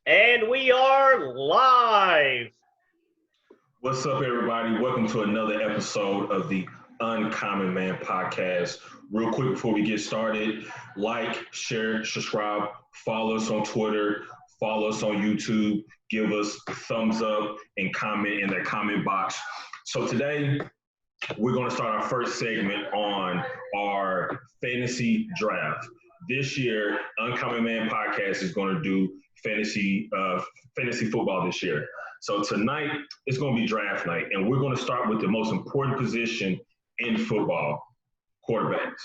And we are live. What's up, everybody? Welcome to another episode of the Uncommon Man podcast. Real quick before we get started, like, share, subscribe, follow us on Twitter, follow us on YouTube, give us a thumbs up, and comment in that comment box. So today, we're going to start our first segment on our fantasy draft. This year, Uncommon Man podcast is going to do fantasy football this year. So tonight it's going to be draft night, and we're going to start with the most important position in football: quarterbacks.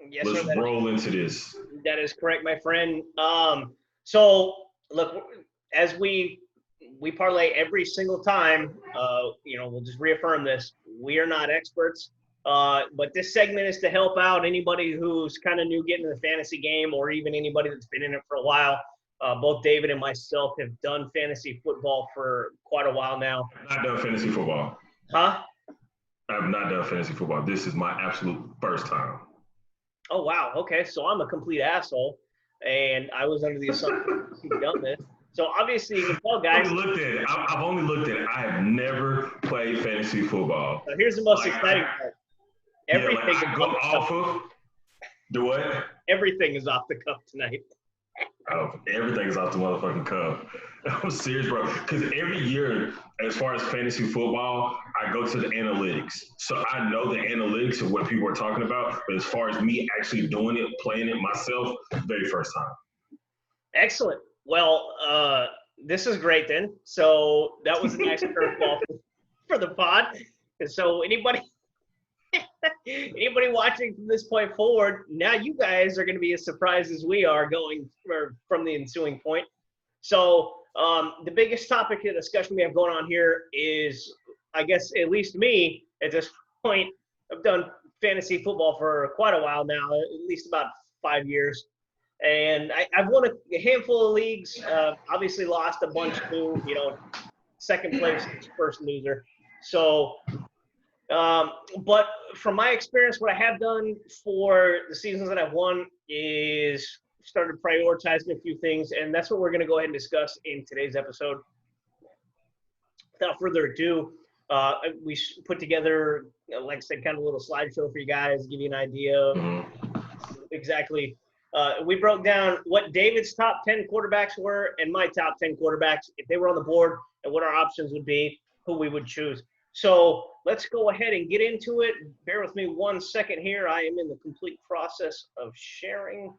Yes, sir. Let's roll into this. That is correct, my friend. So look, as we parlay every single time, we'll just reaffirm this: we are not experts. But this segment is to help out anybody who's kind of new getting in the fantasy game, or even anybody that's been in it for a while. Both David and myself have done fantasy football for quite a while now. I've not done fantasy football. Huh? I've not done fantasy football. This is my absolute first time. Oh, wow. Okay, so I'm a complete asshole, and I was under the assumption you've done this. So obviously, you can tell, guys. I've only looked at it. I have never played fantasy football. So here's the most exciting part. Everything I go off of the what? Everything is off the cuff tonight. Oh, everything's off the motherfucking cuff. I'm serious, bro. Because every year, as far as fantasy football, I go to the analytics. So I know the analytics of what people are talking about. But as far as me actually doing it, playing it myself, very first time. Excellent. Well, this is great then. So that was a nice curveball for the pod. And so anybody watching from this point forward, now you guys are going to be as surprised as we are going from the ensuing point. So the biggest topic of discussion we have going on here is, I guess, at least me at this point, I've done fantasy football for quite a while now, at least about 5 years. And I've won a handful of leagues, obviously lost a bunch too, second place, first loser. So but from my experience, what I have done for the seasons that I've won is started prioritizing a few things, and that's what we're going to go ahead and discuss in today's episode. Without further ado, we put together, like I said, kind of a little slideshow for you guys, give you an idea of exactly. We broke down what David's top 10 quarterbacks were and my top 10 quarterbacks, if they were on the board, and what our options would be, who we would choose. So let's go ahead and get into it. Bear with me 1 second here. I am in the complete process of sharing.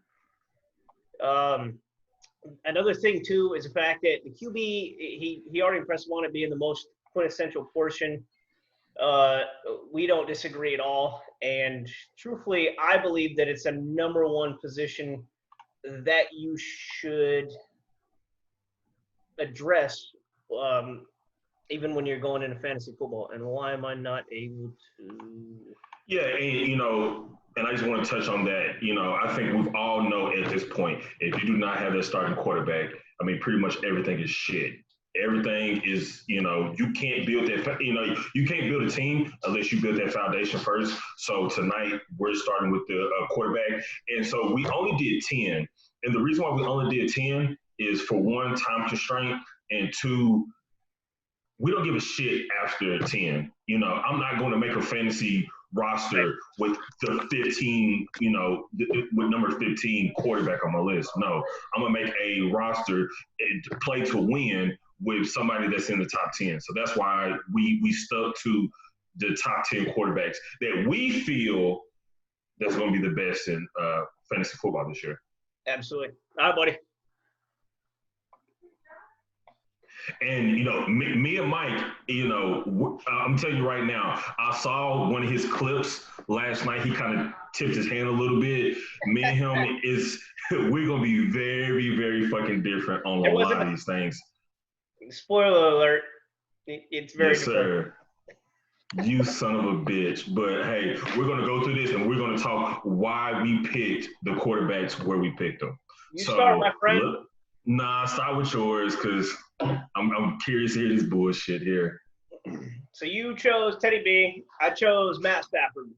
Another thing, too, is the fact that the QB, he already impressed on it being the most quintessential portion. We don't disagree at all. And truthfully, I believe that it's a number one position that you should address even when you're going into fantasy football. And why am I not able to? Yeah, and I just want to touch on that. I think we all know at this point, if you do not have that starting quarterback, I mean, pretty much everything is shit. Everything is, you can't build that, you can't build a team unless you build that foundation first. So tonight we're starting with the quarterback. And so we only did 10. And the reason why we only did 10 is, for one, time constraint, and two, we don't give a shit after 10. I'm not going to make a fantasy roster with the 15, with number 15 quarterback on my list. No, I'm going to make a roster to play to win with somebody that's in the top 10. So that's why we stuck to the top 10 quarterbacks that we feel that's going to be the best in fantasy football this year. Absolutely. All right, buddy. And, me and Mike, I'm telling you right now, I saw one of his clips last night. He kind of tipped his hand a little bit. Me and him we're going to be very, very fucking different on a lot of these things. Spoiler alert. It's very yes, sir. You son of a bitch. But, hey, we're going to go through this, and we're going to talk why we picked the quarterbacks where we picked them. You start, my friend. Start with yours, because I'm curious to hear this bullshit here. So you chose Teddy B. I chose Matt Stafford.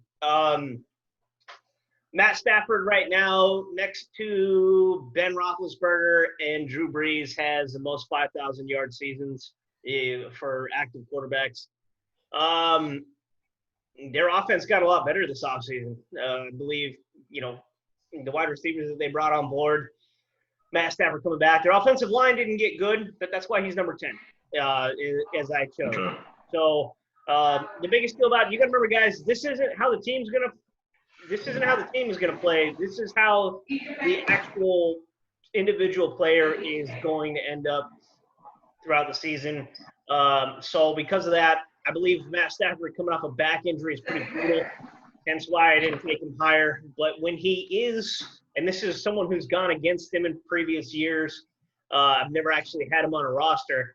Matt Stafford right now, next to Ben Roethlisberger and Drew Brees, has the most 5,000-yard seasons for active quarterbacks. Their offense got a lot better this offseason. I believe, the wide receivers that they brought on board, Matt Stafford coming back. Their offensive line didn't get good, but that's why he's number 10, as I chose. Okay. So the biggest deal about it, you got to remember, guys, this isn't how the team is going to play. This is how the actual individual player is going to end up throughout the season. So because of that, I believe Matt Stafford coming off a back injury is pretty brutal. Hence why I didn't take him higher. But when he is, and this is someone who's gone against him in previous years, I've never actually had him on a roster.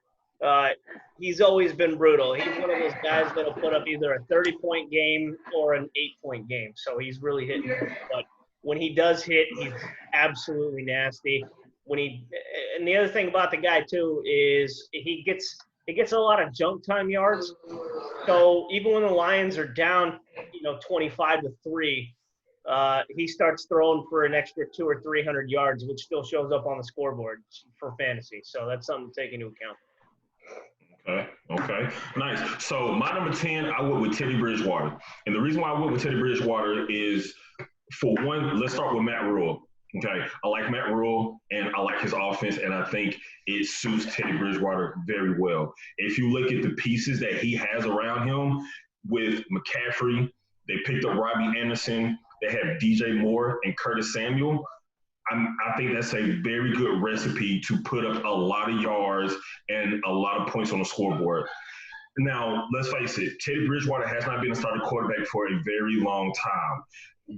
He's always been brutal. He's one of those guys that'll put up either a 30-point game or an 8-point game. So he's really hitting. But when he does hit, he's absolutely nasty. And the other thing about the guy too is he gets a lot of junk time yards. So even when the Lions are down, 25-3, he starts throwing for an extra 200 or 300 yards, which still shows up on the scoreboard for fantasy. So that's something to take into account. Okay, nice. So my number 10, I went with Teddy Bridgewater. And the reason why I went with Teddy Bridgewater is, for one, let's start with Matt Rule. Okay, I like Matt Rule, and I like his offense, and I think it suits Teddy Bridgewater very well. If you look at the pieces that he has around him with McCaffrey, they picked up Robbie Anderson, they have DJ Moore and Curtis Samuel. I think that's a very good recipe to put up a lot of yards and a lot of points on the scoreboard. Now, let's face it, Teddy Bridgewater has not been a starting quarterback for a very long time.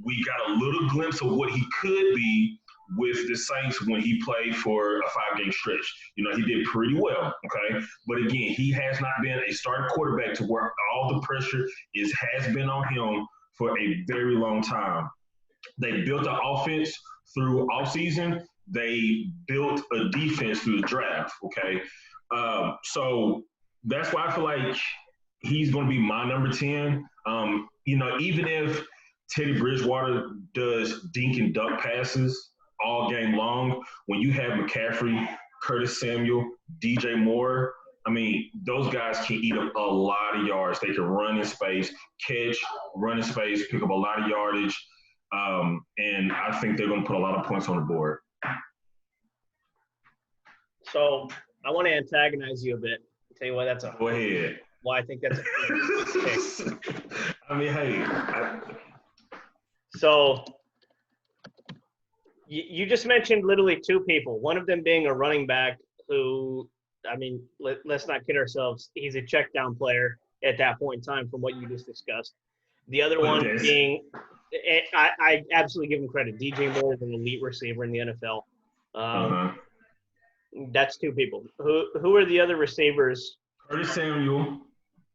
We got a little glimpse of what he could be with the Saints when he played for a 5-game stretch. He did pretty well, okay? But again, he has not been a starting quarterback to where all the pressure has been on him for a very long time. They built the offense through offseason. They built a defense through the draft, okay? So that's why I feel like he's going to be my number 10. Even if Teddy Bridgewater does dink and dunk passes all game long, when you have McCaffrey, Curtis Samuel, DJ Moore, those guys can eat up a lot of yards. They can run in space, run in space, pick up a lot of yardage. And I think they're going to put a lot of points on the board. So I want to antagonize you a bit. I'll tell you why Go ahead. Why I think that's a So you just mentioned literally two people. One of them being a running back who, let's not kid ourselves. He's a check down player at that point in time from what you just discussed. The other one being, I absolutely give him credit. DJ Moore is an elite receiver in the NFL. That's two people. Who are the other receivers? Curtis Samuel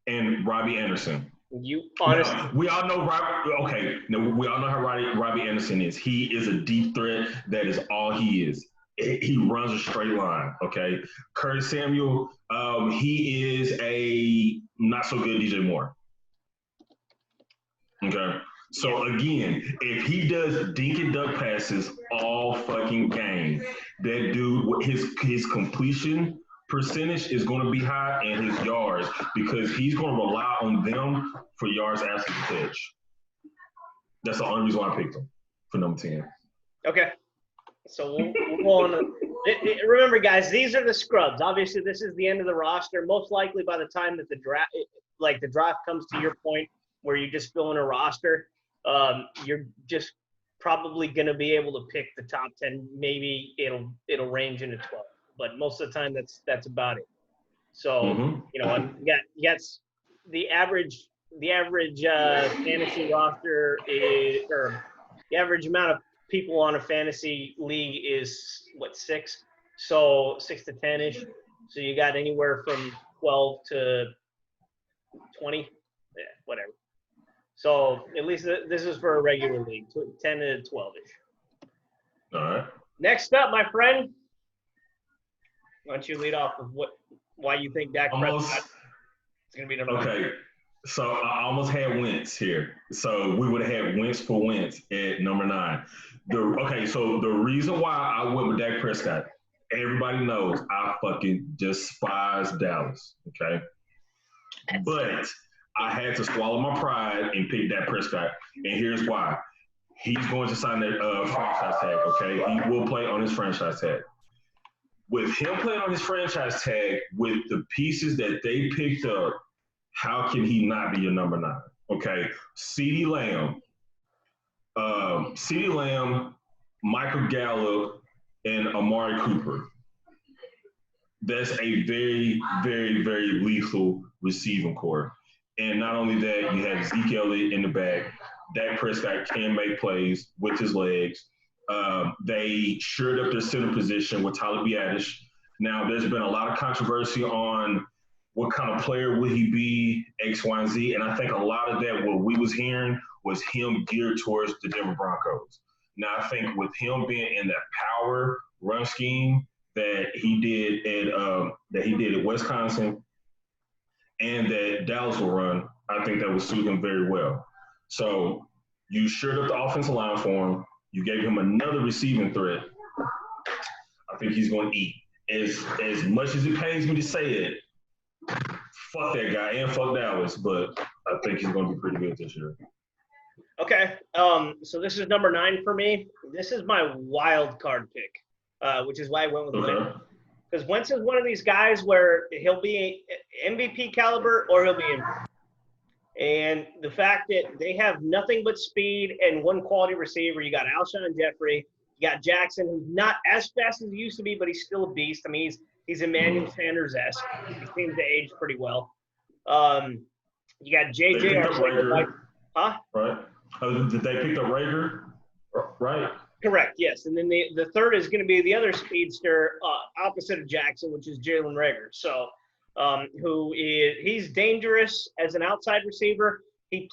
and Robbie Anderson. You honestly, we all know we all know how Robbie Anderson is. He is a deep threat. That is all he is. He runs a straight line. Okay. Curtis Samuel, he is a not so good DJ Moore. Okay. So again, if he does dink and dunk passes all fucking game, that dude, his completion percentage is going to be high and his yards, because he's going to rely on them for yards after the catch. That's the only reason why I picked him for number 10. Okay. So we'll go on. Remember, guys, these are the scrubs. Obviously, this is the end of the roster. Most likely by the time that the draft comes to your point where you just fill in a roster, you're just probably going to be able to pick the top 10. Maybe it'll range into 12. But most of the time, that's about it. So, yes, the average fantasy roster is, or the average amount of people on a fantasy league is 6? So 6 to 10-ish. So you got anywhere from 12 to 20, whatever. So at least this is for a regular league, 10 to 12-ish. All right. Next up, my friend. Why don't you lead off with why you think Dak Prescott is going to be number 1? Okay. So I almost had Wentz here. So we would have had Wentz for Wentz at number 9. So the reason why I went with Dak Prescott, everybody knows I fucking despise Dallas. Okay. But I had to swallow my pride and pick Dak Prescott. And here's why. He's going to sign that franchise tag, okay? He will play on his franchise tag. With him playing on his franchise tag, with the pieces that they picked up, how can he not be your number 9? Okay, CeeDee Lamb, Michael Gallup, and Amari Cooper. That's a very, very, very lethal receiving core. And not only that, you have Zeke Elliott in the back. Dak Prescott can make plays with his legs. They shored up their center position with Tyler Biadasz. Now, there's been a lot of controversy on what kind of player will he be, X, Y, and Z. And I think a lot of that, what we was hearing, was him geared towards the Denver Broncos. Now, I think with him being in that power run scheme that he did at Wisconsin and that Dallas will run, I think that would suit him very well. So you shored up the offensive line for him. You gave him another receiving threat. I think he's going to eat. As much as it pains me to say it, fuck that guy and fuck Dallas, but I think he's going to be pretty good this year. Okay, so this is number 9 for me. This is my wild card pick, which is why I went with Wentz. Because Wentz is one of these guys where he'll be MVP caliber or he'll be MVP. And the fact that they have nothing but speed and one quality receiver, you got Alshon Jeffrey, you got Jackson, who's not as fast as he used to be, but he's still a beast. I mean, he's Emmanuel Sanders-esque. He seems to age pretty well. You got JJ Arcega. Huh? Right. Did they pick up Rager? Right. Correct, yes. And then the third is going to be the other speedster opposite of Jackson, which is Jalen Reagor. So he's dangerous as an outside receiver. A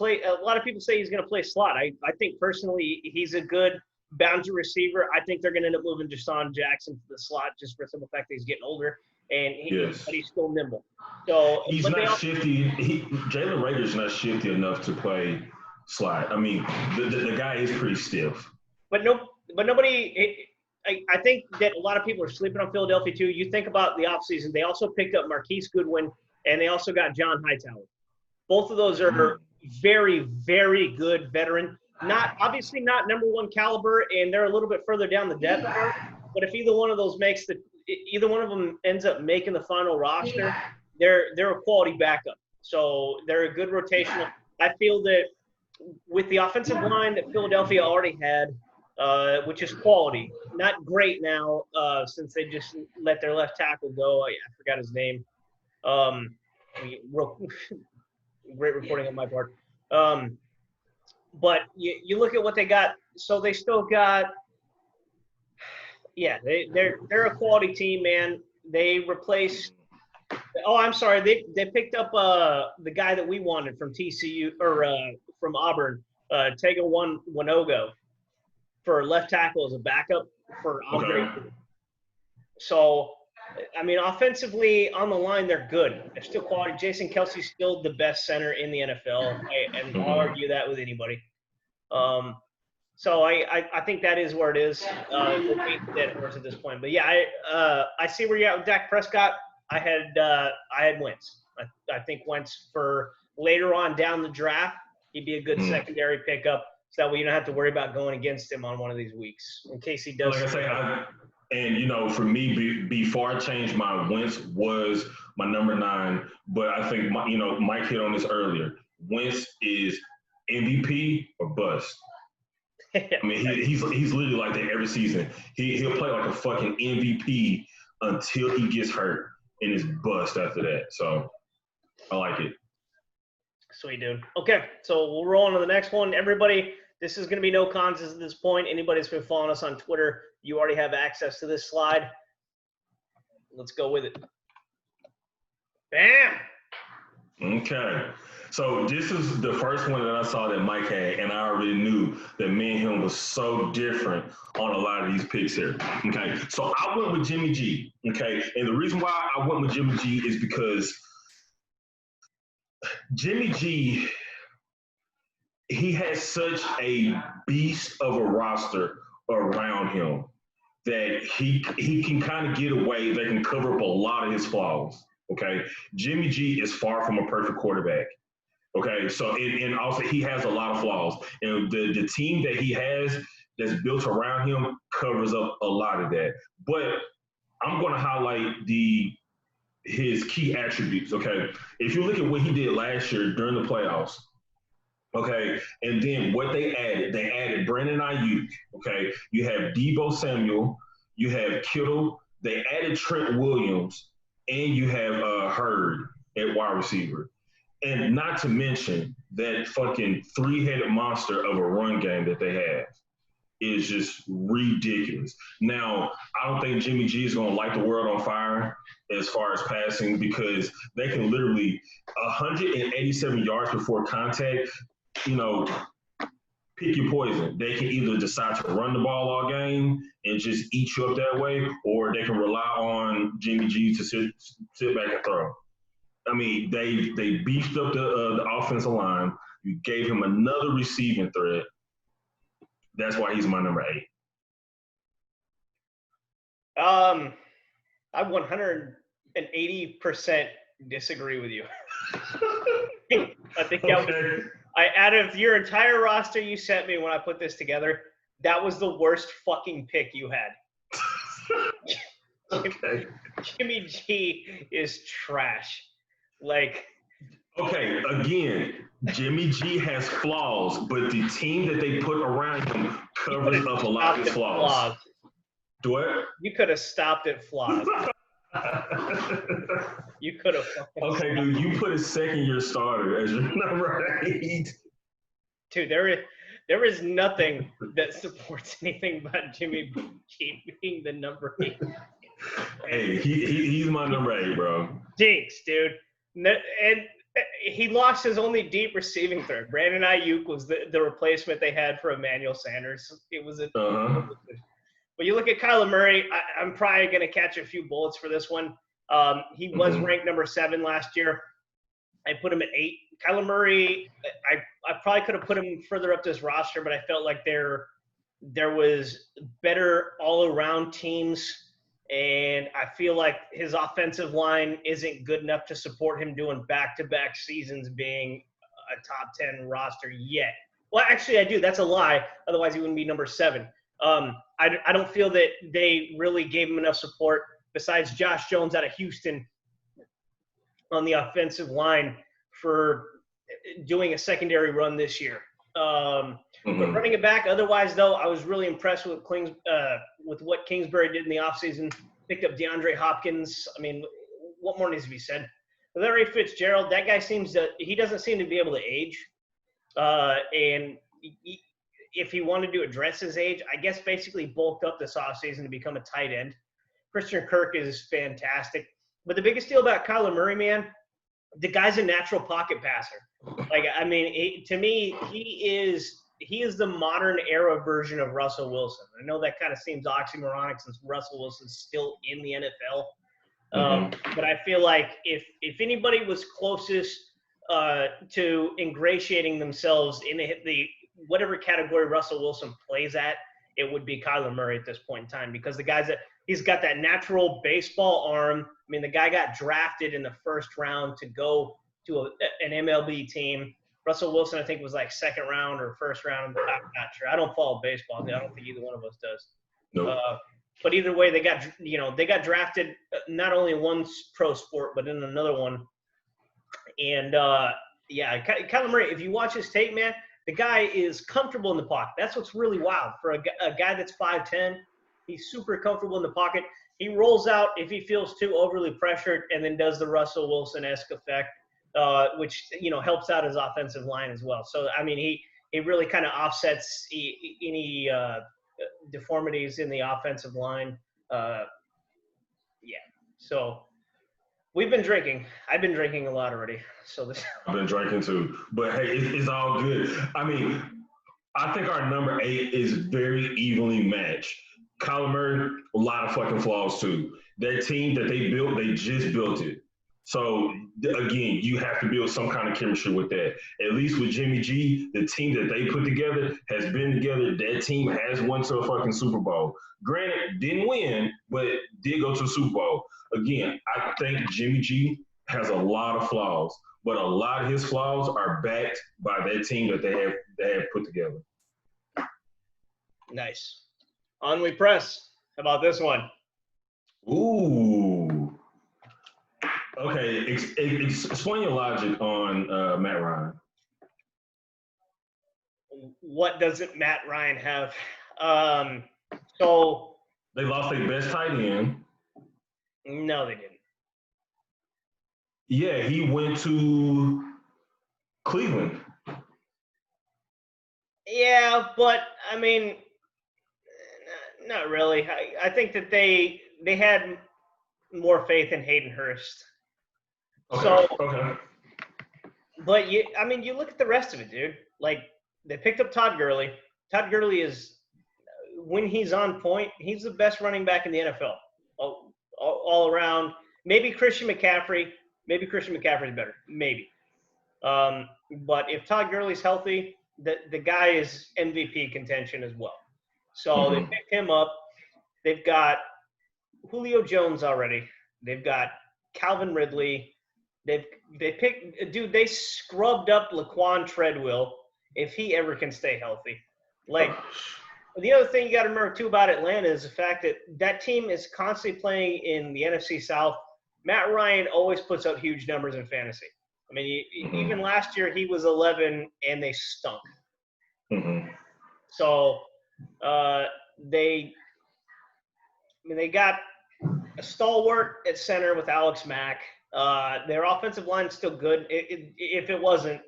lot of people say he's going to play slot. I think personally he's a good boundary receiver. I think they're going to end up moving Deshaun Jackson to the slot just for the simple fact that he's getting older and but he's still nimble. So he's not shifty. Jalen Reagor's not shifty enough to play slot. I mean, the guy is pretty stiff. But nobody. I think that a lot of people are sleeping on Philadelphia too. You think about the offseason, they also picked up Marquise Goodwin, and they also got John Hightower. Both of those are very, very good veteran. Obviously not number 1 caliber, and they're a little bit further down the depth chart. But if either one of them ends up making the final roster, they're a quality backup. So they're a good rotational. I feel that with the offensive line that Philadelphia already had, which is quality. Not great now since they just let their left tackle go. I forgot his name. Great reporting on my part. But you look at what they got. So they still got – they're a quality team, man. They replaced – I'm sorry. They picked up the guy that we wanted from TCU or from Auburn, Tago Wanogo, for left tackle as a backup for Andre. Okay. So, I mean, offensively on the line, they're good. They're still quality. Jason Kelce's still the best center in the NFL, and I'll argue that with anybody. So I think that is where it is. Dead horse at this point. But yeah, I see where you're at with Dak Prescott. I had Wentz. I think Wentz for later on down the draft, he'd be a good secondary pickup. So that way you don't have to worry about going against him on one of these weeks in case he does. Like I say, for me, before I changed my Wentz was my number 9, but I think Mike hit on this earlier. Wentz is MVP or bust. I mean, he's literally like that every season. He'll play like a fucking MVP until he gets hurt and is bust after that. So I like it. Sweet, dude. Okay, so we'll roll on to the next one. Everybody, this is going to be no contest at this point. Anybody that's been following us on Twitter, you already have access to this slide. Let's go with it. Bam! Okay. So this is the first one that I saw that Mike had, and I already knew that me and him was so different on a lot of these picks here. Okay. So I went with Jimmy G. Okay. And the reason why I went with Jimmy G is because Jimmy G, he has such a beast of a roster around him that he can kind of get away. They can cover up a lot of his flaws. Okay, Jimmy G is far from a perfect quarterback. Okay, so and also he has a lot of flaws, and the team that he has that's built around him covers up a lot of that. But I'm going to highlight the his key attributes. Okay, if you look at what he did last year during the playoffs, okay, and then what they added Brandon Ayuk. Okay, you have Debo Samuel, you have Kittle, they added Trent Williams, and you have Hurd at wide receiver. And not to mention that fucking three-headed monster of a run game that they have is just ridiculous. Now, I don't think Jimmy G is going to light the world on fire as far as passing because they can literally 187 yards before contact, you know, pick your poison. They can either decide to run the ball all game and just eat you up that way, or they can rely on Jimmy G to sit back and throw. I mean, they beefed up the offensive line. You gave him another receiving threat. That's why he's my number 8. I 180% disagree with you. I think that out of your entire roster you sent me when I put this together, that was the worst fucking pick you had. Okay. Jimmy G is trash. Like, okay, again, Jimmy G has flaws, but the team that they put around him covers up a lot of his flaws. Do what? You could have stopped at flaws. You could have. Okay, dude, you put a second-year starter as your number 8. Dude, there is nothing that supports anything but Jimmy G being the number 8. Hey, he's my number 8, bro. Jinx, dude. And he lost his only deep receiving threat. Brandon Ayuk was the replacement they had for Emmanuel Sanders. It was a. But you look at Kyler Murray. I'm probably going to catch a few bullets for this one. He was ranked number 7 last year. I put him at 8. Kyler Murray, I probably could have put him further up this roster, but I felt like there was better all-around teams. And I feel like his offensive line isn't good enough to support him doing back-to-back seasons being a top 10 roster yet. Well, actually, I do. That's a lie. Otherwise, he wouldn't be number 7. I don't feel that they really gave him enough support besides Josh Jones out of Houston on the offensive line for doing a secondary run this year. But running it back, otherwise, though, I was really impressed with what Kingsbury did in the offseason. Picked up DeAndre Hopkins. I mean, what more needs to be said? Larry Fitzgerald, that guy he doesn't seem to be able to age. And if he wanted to address his age, I guess basically bulked up this offseason to become a tight end. Christian Kirk is fantastic. But the biggest deal about Kyler Murray, man, the guy's a natural pocket passer. Like, I mean, to me, he is the modern era version of Russell Wilson. I know that kind of seems oxymoronic since Russell Wilson's still in the NFL. But I feel like if anybody was closest to ingratiating themselves in the whatever category Russell Wilson plays at, it would be Kyler Murray at this point in time, because he's got that natural baseball arm. I mean, the guy got drafted in the first round to go to an MLB team. Russell Wilson, I think, was like second round or first round. I'm not sure. I don't follow baseball. I don't think either one of us does. Nope. But either way, they got drafted not only in one pro sport, but in another one. And Kyler Murray, if you watch his tape, man, the guy is comfortable in the pocket. That's what's really wild. For a guy that's 5'10", he's super comfortable in the pocket. He rolls out if he feels too overly pressured and then does the Russell Wilson-esque effect, which, helps out his offensive line as well. So, I mean, he really kind of offsets any deformities in the offensive line. So we've been drinking. I've been drinking a lot already. I've been drinking too. But, hey, it's all good. I mean, I think our number 8 is very evenly matched. Kyler Murray, a lot of fucking flaws too. That team that they built, they just built it. So again, you have to build some kind of chemistry with that. At least with Jimmy G, the team that they put together has been together. That team has won to a fucking Super Bowl. Granted, didn't win, but did go to a Super Bowl. Again, I think Jimmy G has a lot of flaws, but a lot of his flaws are backed by that team that they have put together. Nice. On we press. How about this one? Ooh. Okay, explain your logic on Matt Ryan. What doesn't Matt Ryan have? So they lost their best tight end. No, they didn't. Yeah, he went to Cleveland. Yeah, but I mean, not really. I think that they had more faith in Hayden Hurst. Okay. But you look at the rest of it, dude. Like, they picked up Todd Gurley. Todd Gurley is, when he's on point, he's the best running back in the NFL. All around. Maybe Christian McCaffrey. Maybe Christian McCaffrey's better. Maybe. But if Todd Gurley's healthy, the guy is MVP contention as well. So they picked him up. They've got Julio Jones already. They've got Calvin Ridley. They scrubbed up Laquan Treadwell if he ever can stay healthy. Like, the other thing you got to remember too about Atlanta is the fact that team is constantly playing in the NFC South. Matt Ryan always puts out huge numbers in fantasy. I mean, even last year he was 11 and they stunk. So they got a stalwart at center with Alex Mack. Their offensive line's still good. If it wasn't,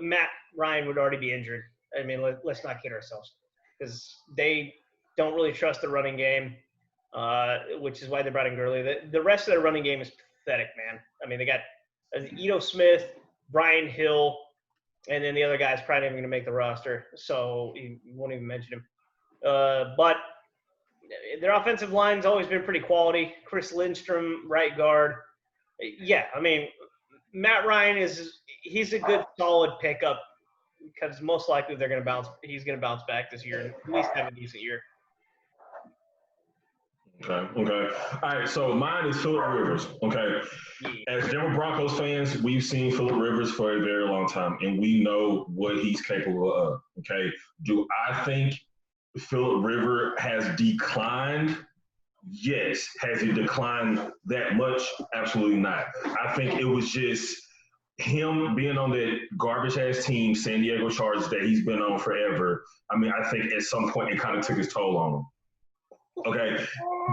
Matt Ryan would already be injured. I mean, let's not kid ourselves, because they don't really trust the running game, which is why they brought in Gurley. The rest of their running game is pathetic, man. I mean, they got Ito Smith, Brian Hill, and then the other guy's probably not even going to make the roster, so you won't even mention him. But their offensive line's always been pretty quality. Chris Lindstrom, right guard. Yeah, I mean, Matt Ryan he's a good, solid pickup, because most likely he's going to bounce back this year and at least have a decent year. Okay. All right, so mine is Phillip Rivers. Okay. As Denver Broncos fans, we've seen Phillip Rivers for a very long time, and we know what he's capable of. Okay. Do I think Phillip Rivers has declined? Yes. Has he declined that much? Absolutely not. I think it was just him being on that garbage-ass team, San Diego Chargers, that he's been on forever. I mean, I think at some point it kind of took his toll on him. Okay,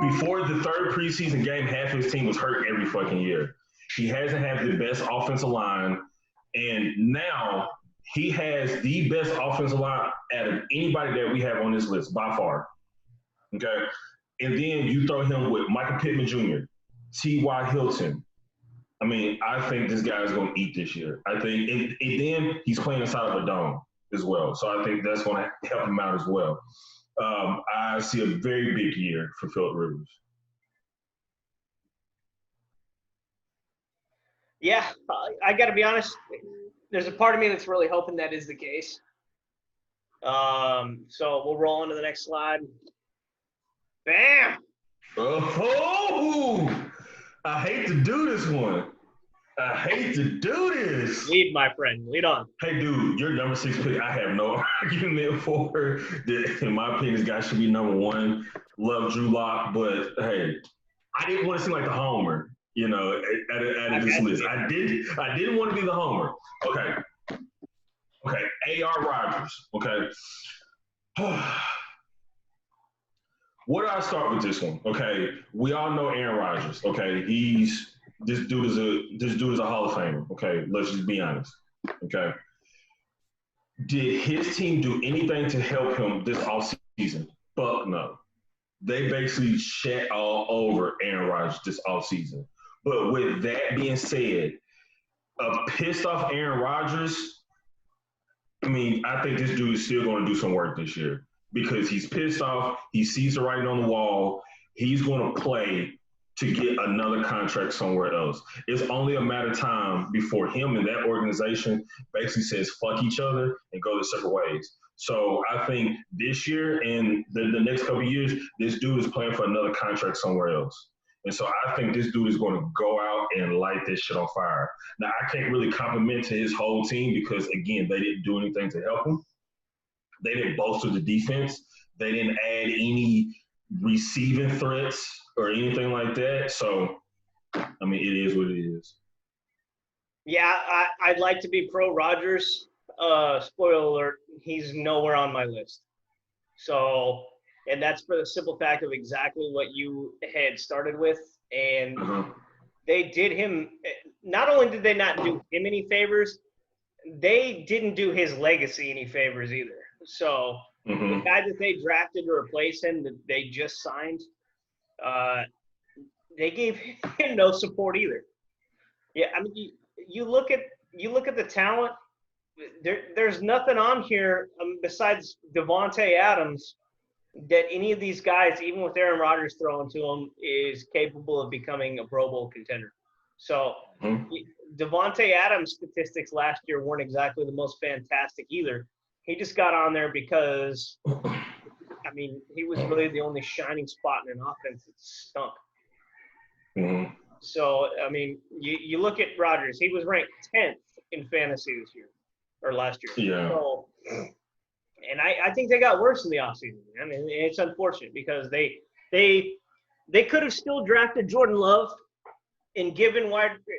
before the third preseason game, half his team was hurt every fucking year. He hasn't had the best offensive line, and now he has the best offensive line out of anybody that we have on this list by far. Okay, and then you throw him with Michael Pittman Jr., T.Y. Hilton. I mean, I think this guy is going to eat this year. I think, and then he's playing inside of a dome as well, so I think that's going to help him out as well. I see a very big year for Phillip Rivers. Yeah, I got to be honest. There's a part of me that's really hoping that is the case. So we'll roll on to the next slide. Bam! Oh, I hate to do this one. I hate to do this. Lead, my friend. Lead on. Hey, dude, you're number 6 pick. I have no argument for that. In my opinion, this guy should be number 1. Love Drew Lock, but hey, I didn't want to seem like the homer, you know, out of this list. I didn't want to be the homer. Okay. A.R. Rodgers. Okay. Where do I start with this one? Okay, we all know Aaron Rodgers. Okay, this dude is a Hall of Famer. Okay, let's just be honest. Okay, did his team do anything to help him this offseason? Fuck no. They basically shat all over Aaron Rodgers this offseason. But with that being said, a pissed off Aaron Rodgers, I mean, I think this dude is still going to do some work this year because he's pissed off. He sees the writing on the wall. He's going to play. to get another contract somewhere else. It's only a matter of time before him and that organization basically says fuck each other and go their separate ways. So I think this year and the next couple of years, this dude is playing for another contract somewhere else. And so I think this dude is going to go out and light this shit on fire. Now, I can't really compliment to his whole team because, again, they didn't do anything to help him. They didn't bolster the defense. They didn't add any receiving threats or anything like that. So, I mean, it is what it is. Yeah, I'd like to be pro Rodgers. Spoiler alert, he's nowhere on my list. So, and that's for the simple fact of exactly what you had started with. And they did him – not only did they not do him any favors, they didn't do his legacy any favors either. So the guy that they drafted to replace him that they just signed, they gave him no support either. Yeah, I mean, you look at the talent. There's nothing on here besides Devontae Adams that any of these guys, even with Aaron Rodgers throwing to him, is capable of becoming a Pro Bowl contender. So Devontae Adams' statistics last year weren't exactly the most fantastic either. He just got on there because, I mean, he was really the only shining spot in an offense that stunk. So, I mean, you look at Rodgers. He was ranked 10th in fantasy this year or last year. Yeah. So, and I think they got worse in the offseason. I mean, it's unfortunate because they could have still drafted Jordan Love and given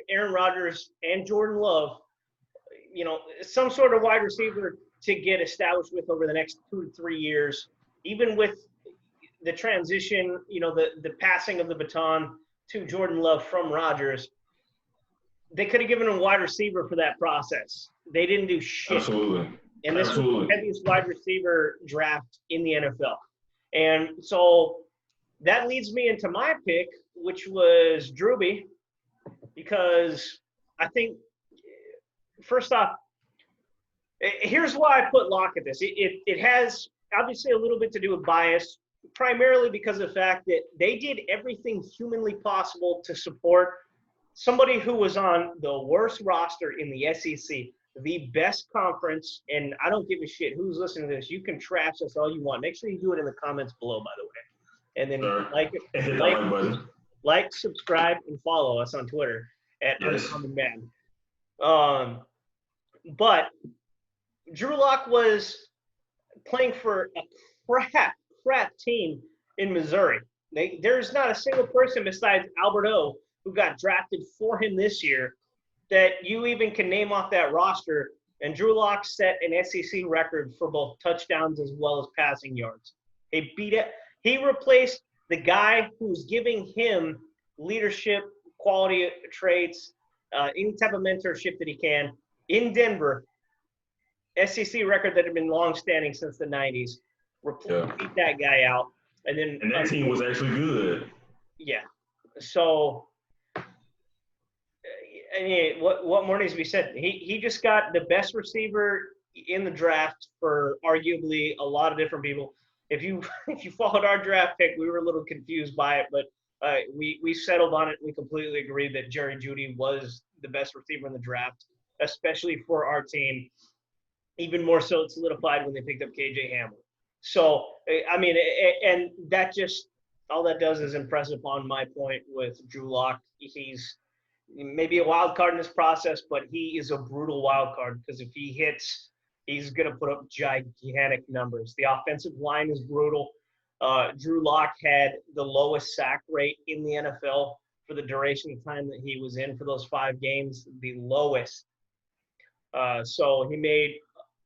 Aaron Rodgers and Jordan Love, you know, some sort of wide receiver to get established with over the next 2 to 3 years, even with the transition, you know, the passing of the baton to Jordan Love from Rodgers. They could have given him a wide receiver for that process. They didn't do shit. Absolutely. And this was the heaviest wide receiver draft in the NFL. And so that leads me into my pick, which was Drewby, because I think, first off, here's why I put Lock at this. It has obviously a little bit to do with bias, primarily because of the fact that they did everything humanly possible to support somebody who was on the worst roster in the SEC, the best conference, and I don't give a shit who's listening to this. You can trash us all you want. Make sure you do it in the comments below, by the way. And then like, subscribe, and follow us on Twitter at Uncommon Man. But Drew Lock was playing for a crap team in Missouri. There's not a single person besides Albert O who got drafted for him this year that you even can name off that roster. And Drew Lock set an SEC record for both touchdowns as well as passing yards. He beat it. He replaced the guy who's giving him leadership, quality traits, any type of mentorship that he can in Denver. SEC record that had been long-standing since the 90s. Beat that guy out. And that team was actually good. Yeah. So, I mean, what more needs to be said? He just got the best receiver in the draft for arguably a lot of different people. If you followed our draft pick, we were a little confused by it, but we settled on it. We completely agreed that Jerry Jeudy was the best receiver in the draft, especially for our team. Even more so, it solidified when they picked up KJ Hamler. So, I mean, and that just all that does is impress upon my point with Drew Lock. He's maybe a wild card in this process, but he is a brutal wild card because if he hits, he's going to put up gigantic numbers. The offensive line is brutal. Drew Lock had the lowest sack rate in the NFL for the duration of time that he was in for those 5 games, the lowest. So he made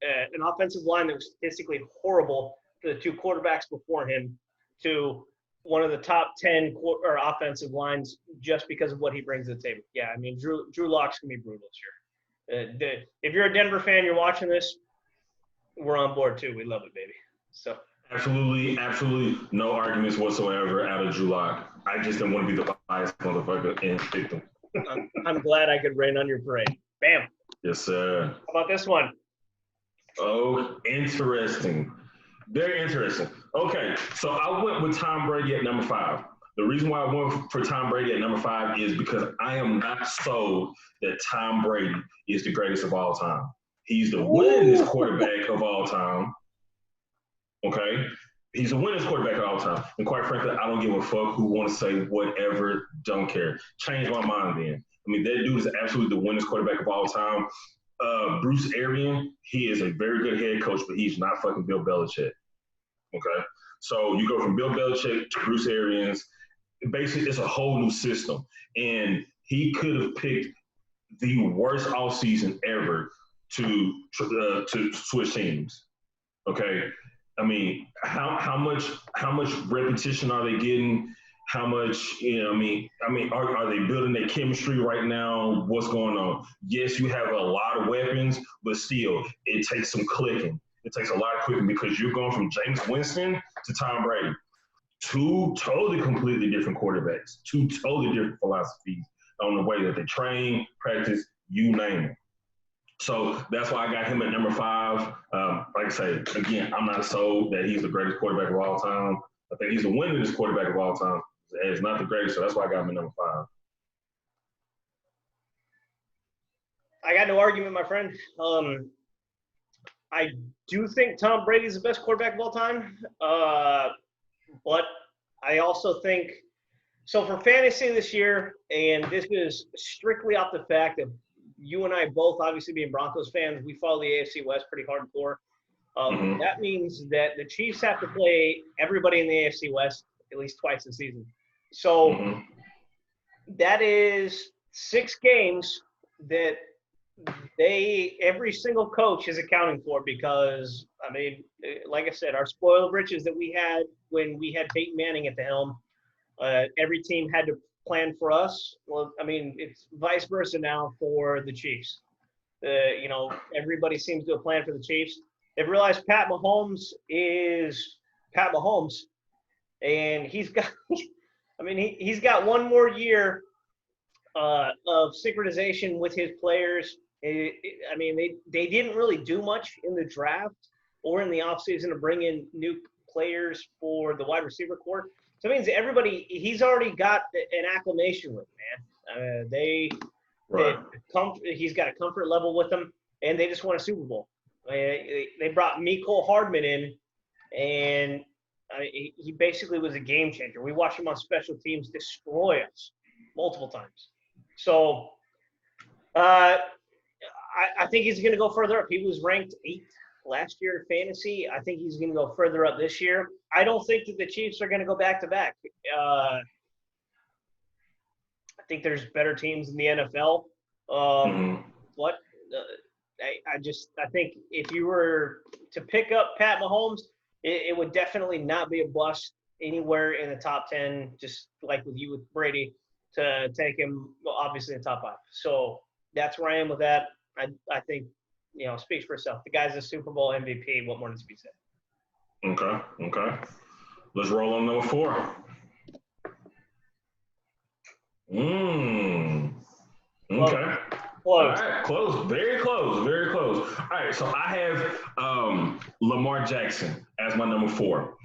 an offensive line that was statistically horrible for the 2 quarterbacks before him to one of the top 10 offensive lines just because of what he brings to the table. Yeah, I mean, Drew Lock's going to be brutal this year. If you're a Denver fan, you're watching this, we're on board too. We love it, baby. So Absolutely no arguments whatsoever out of Drew Lock. I just didn't want to be the biased motherfucker and pick them. I'm glad I could rain on your parade. Bam. Yes, sir. How about this one? Oh, interesting. Very interesting. Okay, so I went with Tom Brady at number 5. The reason why I went for Tom Brady at number 5 is because I am not sold that Tom Brady is the greatest of all time. He's the winningest quarterback of all time. Okay? He's the winningest quarterback of all time. And quite frankly, I don't give a fuck who want to say whatever, don't care. Change my mind then. I mean, that dude is absolutely the winningest quarterback of all time. Bruce Arians, he is a very good head coach, but he's not fucking Bill Belichick. Okay? So you go from Bill Belichick to Bruce Arians. Basically, it's a whole new system. And he could have picked the worst offseason ever to switch teams. Okay? I mean, how much repetition are they getting? How much, I mean, are they building their chemistry right now? What's going on? Yes, you have a lot of weapons, but still, it takes some clicking. It takes a lot of clicking because you're going from Jameis Winston to Tom Brady. 2 totally completely different quarterbacks, 2 totally different philosophies on the way that they train, practice, you name it. So that's why I got him at number 5. Like I say, again, I'm not sold that he's the greatest quarterback of all time. I think he's the winningest quarterback of all time. It's not the greatest, so that's why I got him at number 5. I got no argument, my friend. I do think Tom Brady's the best quarterback of all time. But I also think – so for fantasy this year, and this is strictly off the fact that you and I both, obviously being Broncos fans, we follow the AFC West pretty hardcore. That means that the Chiefs have to play everybody in the AFC West at least twice a season. So that is 6 games that every single coach is accounting for because, I mean, like I said, our spoiled riches that we had when we had Peyton Manning at the helm, every team had to plan for us. Well, I mean, it's vice versa now for the Chiefs. Everybody seems to have planned for the Chiefs. They've realized Pat Mahomes is Pat Mahomes, and he's got one more year of synchronization with his players. I mean, they didn't really do much in the draft or in the offseason to bring in new players for the wide receiver corps. So it means he's already got an acclimation with, man. He's got a comfort level with them, and they just won a Super Bowl. They brought Mecole Hardman in, and he basically was a game changer. We watched him on special teams destroy us multiple times. So I think he's going to go further up. He was ranked 8th last year in fantasy. I think he's going to go further up this year. I don't think that the Chiefs are going to go back-to-back. I think there's better teams in the NFL. But I think if you were to pick up Pat Mahomes, it would definitely not be a bust anywhere in the top 10, just like with you with Brady, to take him, obviously, in the top 5. So that's where I am with that. I think, speaks for itself. The guy's a Super Bowl MVP. What more needs to be said? Okay. Let's roll on number 4. Okay. Close. All right, close. Very close. All right, so I have Lamar Jackson as my number 4.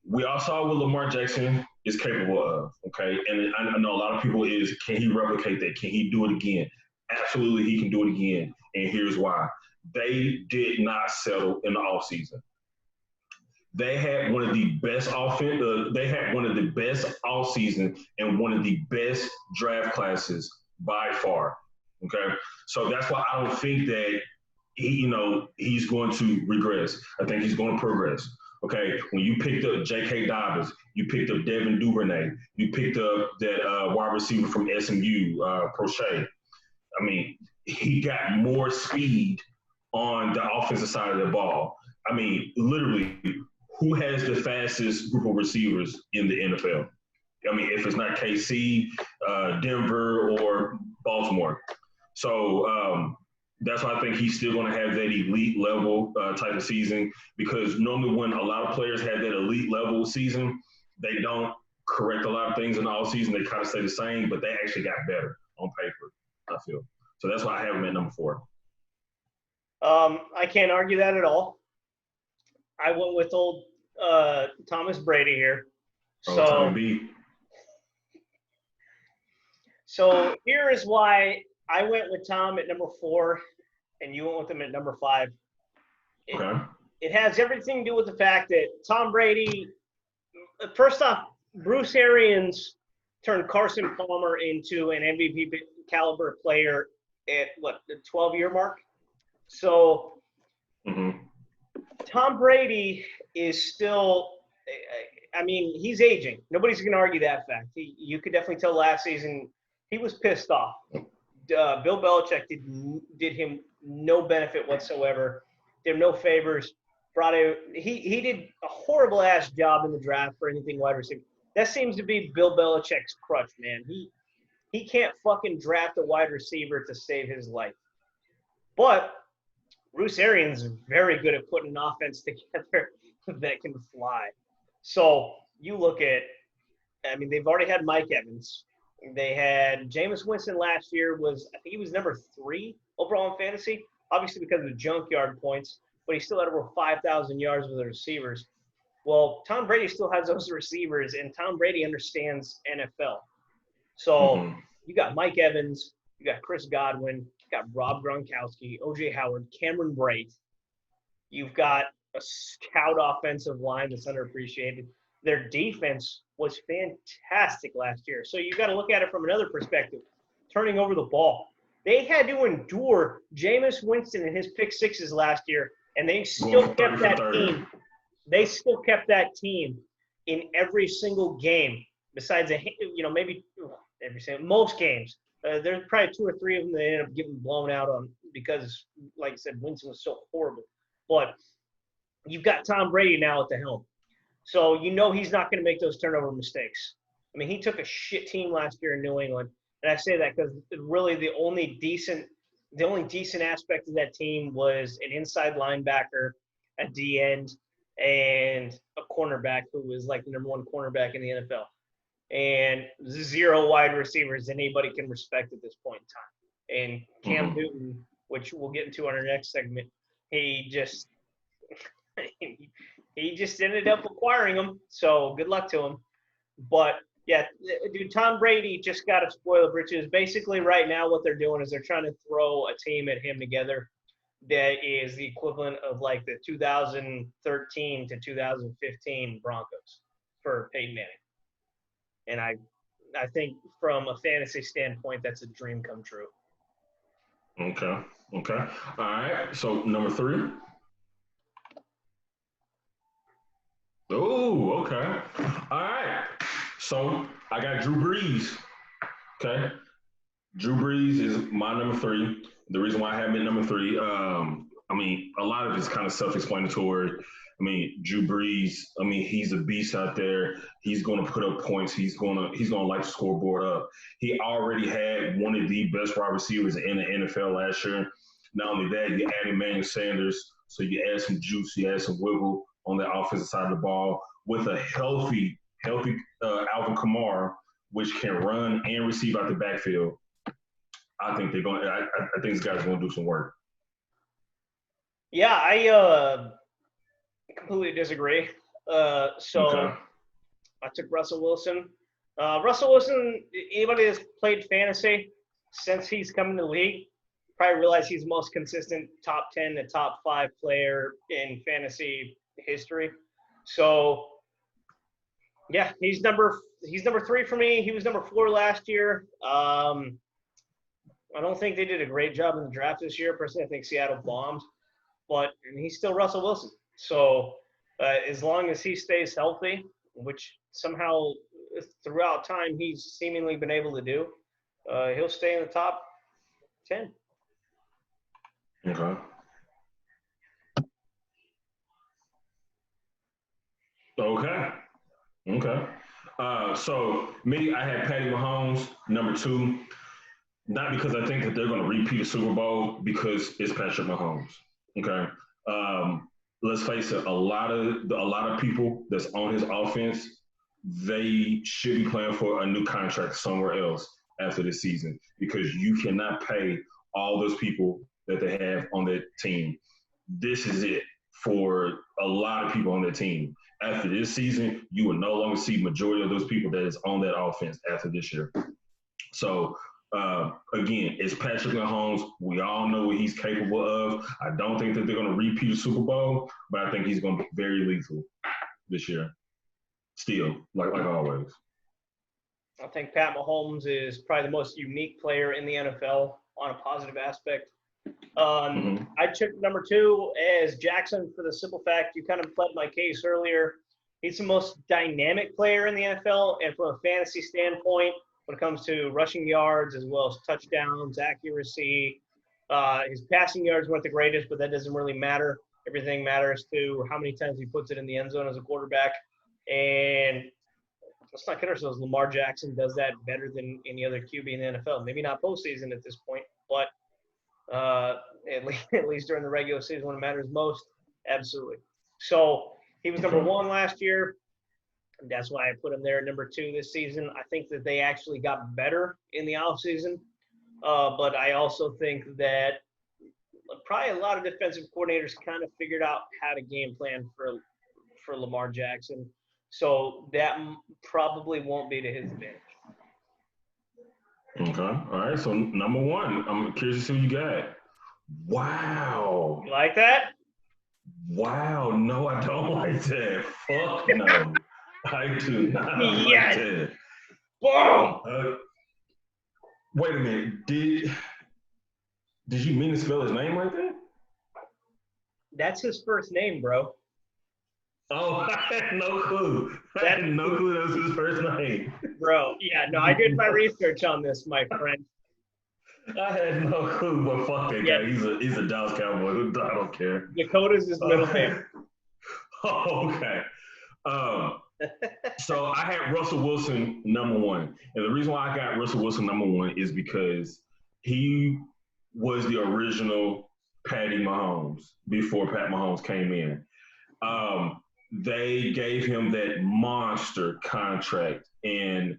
We all saw what Lamar Jackson is capable of, okay? And I know a lot of people can he replicate that? Can he do it again? Absolutely, he can do it again, and here's why. They did not settle in the offseason. They had one of the best they had one of the best offseason and one of the best draft classes by far. Okay, so that's why I don't think that he's going to regress. I think he's going to progress. Okay, when you picked up J.K. Dobbins, you picked up Devin Duvernay, you picked up that wide receiver from SMU, Prochet. I mean, he got more speed on the offensive side of the ball. I mean, literally, who has the fastest group of receivers in the NFL? I mean, if it's not KC, Denver, or Baltimore. So that's why I think he's still going to have that elite level type of season, because normally when a lot of players have that elite level season, they don't correct a lot of things in the offseason. They kind of stay the same, but they actually got better on paper, I feel. So that's why I have him at number 4. I can't argue that at all. I went with old Thomas Brady here. Tommy B. So here is why I went with Tom at number 4, and you went with him at number 5. Okay. It has everything to do with the fact that Tom Brady. First off, Bruce Arians turned Carson Palmer into an MVP caliber player at the 12-year mark. So Tom Brady is still. I mean, he's aging. Nobody's going to argue that fact. You could definitely tell last season he was pissed off. Bill Belichick did him no benefit whatsoever. Did him no favors. He did a horrible ass job in the draft for anything wide receiver. That seems to be Bill Belichick's crutch, man. He can't fucking draft a wide receiver to save his life. But Bruce Arians is very good at putting an offense together that can fly. So you look at, I mean, they've already had Mike Evans. They had Jameis Winston last year I think he was number 3 overall in fantasy, obviously because of the junkyard points, but he still had over 5,000 yards with the receivers. Well, Tom Brady still has those receivers, and Tom Brady understands NFL. So you got Mike Evans, you got Chris Godwin, you got Rob Gronkowski, O.J. Howard, Cameron Brate. You've got a scout offensive line that's underappreciated. Their defense was fantastic last year. So you got to look at it from another perspective, turning over the ball. They had to endure Jameis Winston and his pick sixes last year, and they still kept that team. They still kept that team in every single game, besides most games. There's probably 2 or 3 of them that ended up getting blown out on because, like I said, Winston was so horrible. But you've got Tom Brady now at the helm. So you know he's not going to make those turnover mistakes. I mean, he took a shit team last year in New England. And I say that because really the only decent aspect of that team was an inside linebacker, a D end, and a cornerback who was like the number 1 cornerback in the NFL. And 0 wide receivers anybody can respect at this point in time. And Cam Newton, which we'll get into on our next segment, he just ended up acquiring him. So good luck to him. But yeah, dude, Tom Brady just got to spoil the britches. Basically, right now, what they're doing is they're trying to throw a team at him together that is the equivalent of like the 2013 to 2015 Broncos for Peyton Manning. And I think from a fantasy standpoint, that's a dream come true. Okay. All right. So number 3. Oh, okay. All right. So I got Drew Brees. Okay. Drew Brees is my number 3. The reason why I have him at number 3, I mean, a lot of it's kind of self-explanatory. I mean, Drew Brees, I mean, he's a beast out there. He's going to put up points. He's going to light the scoreboard up. He already had one of the best wide receivers in the NFL last year. Not only that, you add Emmanuel Sanders, so you add some juice, you add some wiggle on the offensive side of the ball with a healthy Alvin Kamara, which can run and receive out the backfield. I think I think this guy's going to do some work. Yeah, I completely disagree. I took Russell Wilson. Russell Wilson, anybody that's played fantasy since he's come in the league probably realize he's the most consistent top 10 to top 5 player in fantasy history. So, yeah, he's number 3 for me. He was number 4 last year. I don't think they did a great job in the draft this year. Personally, I think Seattle bombed. And he's still Russell Wilson. So as long as he stays healthy, which somehow throughout time he's seemingly been able to do, he'll stay in the top 10. Okay. So me, I had Patty Mahomes, number 2. Not because I think that they're going to repeat a Super Bowl, because it's Patrick Mahomes. Okay. Let's face it, a lot of people that's on his offense, they should be playing for a new contract somewhere else after this season, because you cannot pay all those people that they have on their team. This is it for a lot of people on their team. After this season, you will no longer see majority of those people that is on that offense after this year. So Again, it's Patrick Mahomes. We all know what he's capable of. I don't think that they're going to repeat a Super Bowl, but I think he's going to be very lethal this year. Still, like always. I think Pat Mahomes is probably the most unique player in the NFL on a positive aspect. I took number 2 as Jackson for the simple fact you kind of pled my case earlier. He's the most dynamic player in the NFL, and from a fantasy standpoint, when it comes to rushing yards as well as touchdowns, accuracy, his passing yards weren't the greatest, but that doesn't really matter. Everything matters to how many times he puts it in the end zone as a quarterback. And let's not kid ourselves, Lamar Jackson does that better than any other QB in the NFL. Maybe not postseason at this point, but at least during the regular season when it matters most, absolutely. So he was number 1 last year. That's why I put him there at number 2 this season. I think that they actually got better in the offseason, but I also think that probably a lot of defensive coordinators kind of figured out how to game plan for Lamar Jackson. So that probably won't be to his advantage. Okay. All right. So number 1, I'm curious to see who you got. Wow. You like that? Wow. No, I don't like that. Fuck no. I do not like that. Boom. Wait a minute. Did you mean to spell his name like that? That's his first name, bro. Oh, I had no clue. I had no clue that was his first name. Bro, yeah, no, I did my research on this, my friend. I had no clue, but fuck that guy. He's a Dallas Cowboy. I don't care. Dakota's his middle name. Oh, okay. So I had Russell Wilson number 1. And the reason why I got Russell Wilson number 1 is because he was the original Patty Mahomes before Pat Mahomes came in. They gave him that monster contract. And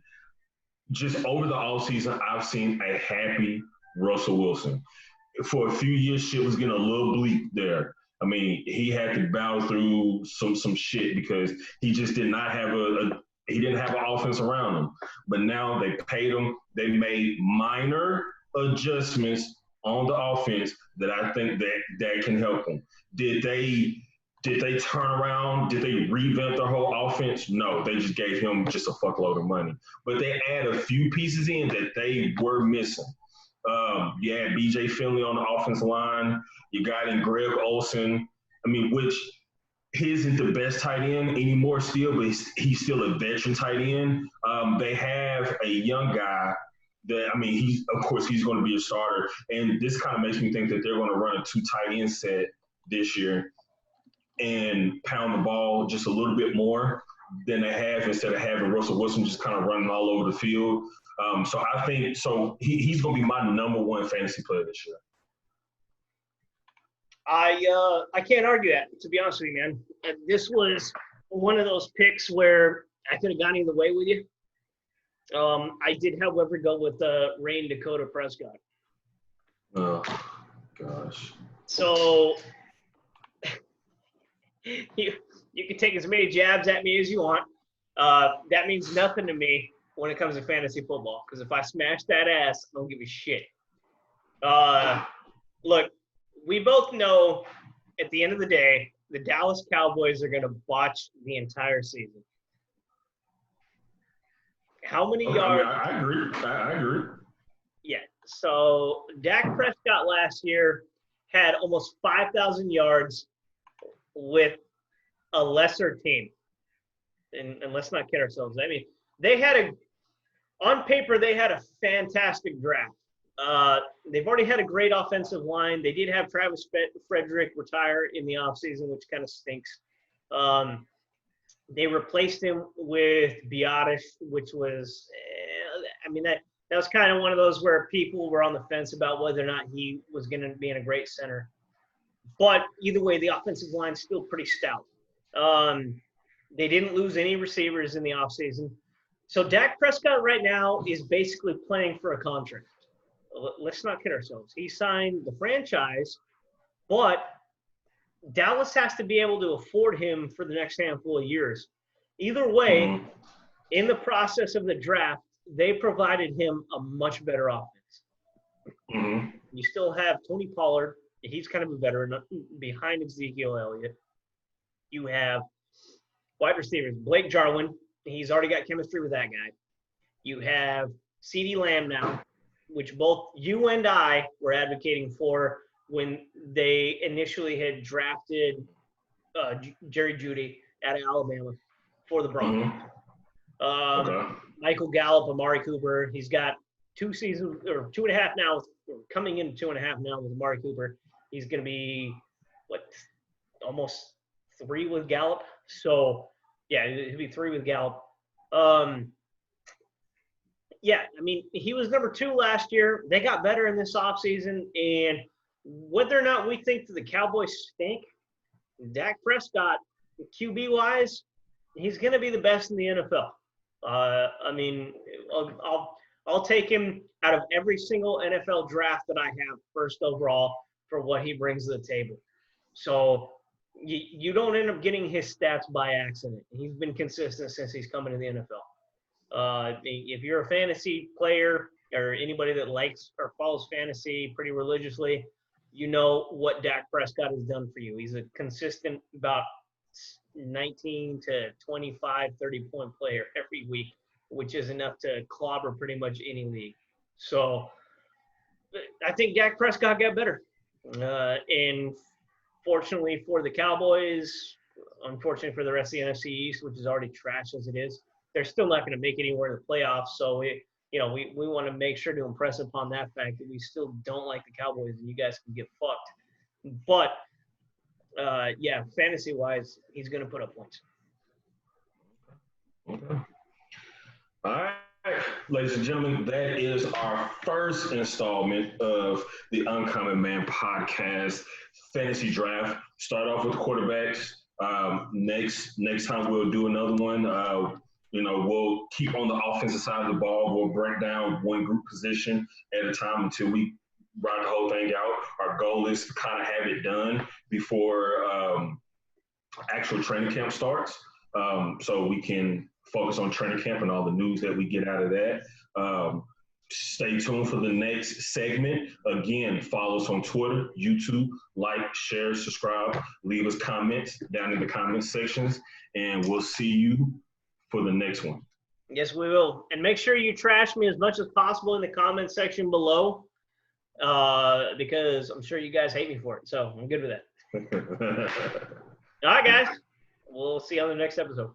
just over the offseason, I've seen a happy Russell Wilson. For a few years, shit was getting a little bleak there. I mean, he had to battle through some shit because he just did not have he didn't have an offense around him. But now they paid him. They made minor adjustments on the offense that I think that can help him. Did they turn around? Did they revamp their whole offense? No, they just gave him just a fuckload of money. But they add a few pieces in that they were missing. You had B.J. Finley on the offensive line. You got in Greg Olsen. I mean, which he isn't the best tight end anymore still, but he's still a veteran tight end. They have a young guy that, I mean, he's going to be a starter. And this kind of makes me think that they're going to run a 2 tight end set this year and pound the ball just a little bit more than they have instead of having Russell Wilson just kind of running all over the field. So I think he's going to be my number 1 fantasy player this year. I can't argue that, to be honest with you, man. This was one of those picks where I could have gone either way with you. I did, however, go with Rain Dakota Prescott. Oh, gosh. So you can take as many jabs at me as you want. That means nothing to me when it comes to fantasy football, because if I smash that ass, I don't give a shit. Look, we both know at the end of the day, the Dallas Cowboys are going to botch the entire season. How many yards? I agree. I agree. Yeah. So Dak Prescott last year had almost 5,000 yards with a lesser team. And let's not kid ourselves. I mean, on paper, they had a fantastic draft. They've already had a great offensive line. They did have Travis Frederick retire in the offseason, which kind of stinks. They replaced him with Biotish, which was, that was kind of one of those where people were on the fence about whether or not he was going to be in a great center. But either way, the offensive line's still pretty stout. They didn't lose any receivers in the offseason. So Dak Prescott right now is basically playing for a contract. Let's not kid ourselves. He signed the franchise, but Dallas has to be able to afford him for the next handful of years. Either way, in the process of the draft, they provided him a much better offense. Mm-hmm. You still have Tony Pollard. He's kind of a veteran behind Ezekiel Elliott. You have wide receivers, Blake Jarwin. He's already got chemistry with that guy. You have CeeDee Lamb now, which both you and I were advocating for when they initially had drafted Jerry Jeudy out of Alabama for the Broncos. Mm-hmm. Okay. Michael Gallup, Amari Cooper. He's got 2 seasons or 2.5 now, coming in 2.5 now with Amari Cooper. He's going to be, almost 3 with Gallup. So, yeah, he'll be 3 with Gallup. Yeah, I mean, he was number 2 last year. They got better in this offseason. And whether or not we think that the Cowboys stink, Dak Prescott, QB-wise, he's going to be the best in the NFL. I mean, I'll take him out of every single NFL draft that I have first overall for what he brings to the table. So you don't end up getting his stats by accident. He's been consistent since he's come into the NFL. If you're a fantasy player or anybody that likes or follows fantasy pretty religiously, you know what Dak Prescott has done for you. He's a consistent about 19 to 25, 30-point player every week, which is enough to clobber pretty much any league. So I think Dak Prescott got better. And fortunately for the Cowboys, unfortunately for the rest of the NFC East, which is already trash as it is, they're still not going to make anywhere in the playoffs. So we want to make sure to impress upon that fact that we still don't like the Cowboys and you guys can get fucked. But yeah, fantasy-wise, he's going to put up points. Okay. All right, ladies and gentlemen, that is our first installment of the Uncommon Man podcast fantasy draft. Start off with quarterbacks. Next time we'll do another one. We'll keep on the offensive side of the ball. We'll break down one group position at a time until we ride the whole thing out. Our goal is to kind of have it done before actual training camp starts, so we can focus on training camp and all the news that we get out of that. Stay tuned for the next segment. Again, follow us on Twitter, YouTube, like, share, subscribe, leave us comments down in the comment sections, and we'll see you for the next one. Yes, we will. And make sure you trash me as much as possible in the comment section below, because I'm sure you guys hate me for it. So I'm good with that. All right, guys. We'll see you on the next episode.